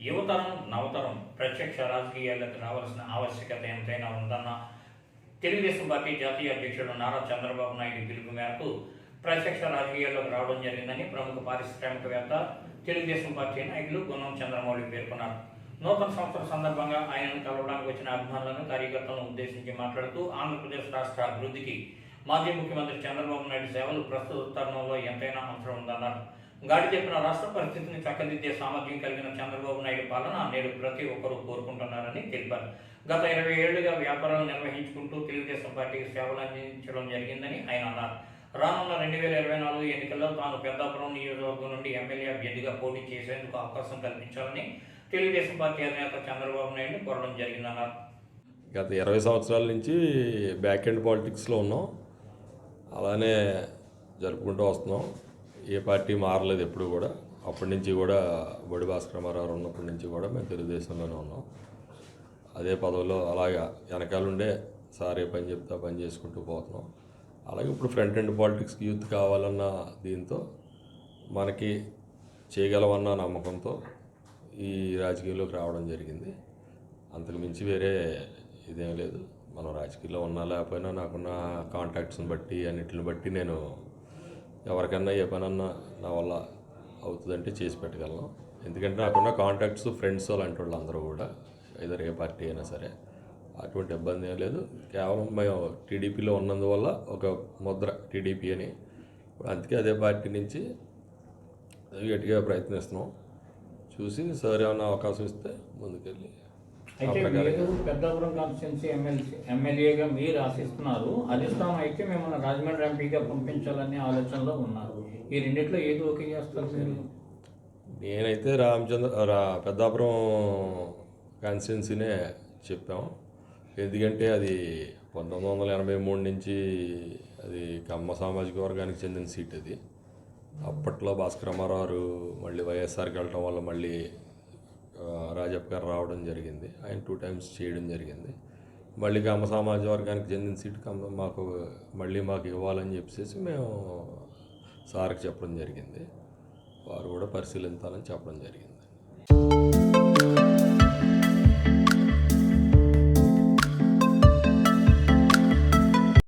యువతరం నవతరం ప్రత్యక్ష రాజకీయాలకు రావాల్సిన ఆవశ్యకత ఎంతైనా ఉందన్న తెలుగుదేశం పార్టీ జాతీయ అధ్యక్షుడు నారా చంద్రబాబు నాయుడు పిలుపు మేరకు ప్రత్యక్ష రాజకీయాల్లోకి రావడం జరిగిందని ప్రముఖ పారిశ్రామికవేత్త తెలుగుదేశం పార్టీ నాయకులు గున్నం చంద్రమౌళి పేర్కొన్నారు. నూతన సంవత్సరం సందర్భంగా ఆయనను కలవడానికి వచ్చిన అభిమానులను కార్యకర్తలను ఉద్దేశించి మాట్లాడుతూ ఆంధ్రప్రదేశ్ రాష్ట్ర అభివృద్ధికి మాజీ ముఖ్యమంత్రి చంద్రబాబు నాయుడు సేవలు ప్రస్తుత తరుణంలో ఎంతైనా అవసరం ఉందన్నారు. గాడి చెప్పిన రాష్ట్ర పరిస్థితిని చక్కదిద్దే సామర్థ్యం కలిగిన చంద్రబాబు నాయుడు పాలన నేడు ప్రతి ఒక్కరూ కోరుకుంటున్నారని తెలిపారు. గత 20 ఏళ్లుగా వ్యాపారాలు నిర్వహించుకుంటూ తెలుగుదేశం పార్టీకి సేవలు అందించడం జరిగిందని ఆయన అన్నారు. రానున్న 2024 ఎన్నికల్లో తాను పెద్దాపురం నియోజకవర్గం నుండి ఎమ్మెల్యే అభ్యర్థిగా పోటీ చేసేందుకు అవకాశం కల్పించాలని తెలుగుదేశం పార్టీ అధినేత చంద్రబాబు నాయుడు కోరడం జరిగిందన్నారు. గత 20 సంవత్సరాల నుంచి బ్యాక్ ఎండ్ పాలిటిక్స్లో ఉన్నాం, అలానే జరుపుకుంటూ వస్తున్నాం. ఏ పార్టీ మారలేదు ఎప్పుడు కూడా. అప్పటి నుంచి కూడా బొడి భాస్కర్ రామారావు ఉన్నప్పటి నుంచి కూడా మేము తెలుగుదేశంలోనే ఉన్నాం. అదే పదవిలో అలాగా వెనకాలండే సార్ ఏ పని చెప్తే పని చేసుకుంటూ పోతున్నాం. అలాగే ఇప్పుడు ఫ్రంట్ ఎండ్ పాలిటిక్స్కి యూత్ కావాలన్న దీంతో మనకి చేయగలమన్న నమ్మకంతో ఈ రాజకీయాల్లోకి రావడం జరిగింది. అంతకు మించి వేరే ఇదేం లేదు. మనం రాజకీయాల్లో ఉన్నా లేకపోయినా నాకున్న కాంటాక్ట్స్ని బట్టి అన్నిటిని బట్టి నేను ఎవరికన్నా ఏ పనన్నా నా వల్ల అవుతుందంటే చేసి పెట్టగలను. ఎందుకంటే నాకున్న కాంటాక్ట్స్ ఫ్రెండ్స్ అలాంటి వాళ్ళు అందరూ కూడా ఏదో ఏ పార్టీ అయినా సరే అటువంటి ఇబ్బంది ఏం లేదు. కేవలం మేము టీడీపీలో ఉన్నందువల్ల ఒక ముద్ర టీడీపీ అని, అందుకే అదే పార్టీ నుంచి గట్టిగా ప్రయత్నిస్తున్నాం. చూసి సార్ ఏమైనా అవకాశం ఇస్తే ముందుకెళ్ళి. అయితే మీరు పెద్దాపురం కాన్స్టిట్యున్సీ ఎమ్మెల్యేగా మీరు ఆశిస్తున్నారు. అధిష్టానం అయితే మిమ్మల్ని రాజమండ్రి ఎంపీగా పంపించాలనే ఆలోచనలో ఉన్నారు. ఈ రెండిట్లో ఏది ఓకే చేస్తారు మీరు? నేనైతే పెద్దాపురం కాన్స్టిట్యున్సీనే చెప్పాం. ఎందుకంటే అది 1983 నుంచి అది కమ్మ సామాజిక వర్గానికి చెందిన సీట్. అది అప్పట్లో భాస్కర్ రామారావు మళ్ళీ వైఎస్ఆర్కి వెళ్ళటం వల్ల మళ్ళీ రాజప్ప గారు రావడం జరిగింది. ఆయన 2 times చేయడం జరిగింది. మళ్ళీ కమ్మ సామాజిక వర్గానికి చెందిన సీటు మాకు ఇవ్వాలని చెప్పేసి మేము సార్కి చెప్పడం జరిగింది. వారు కూడా పరిశీలించాలని చెప్పడం జరిగింది.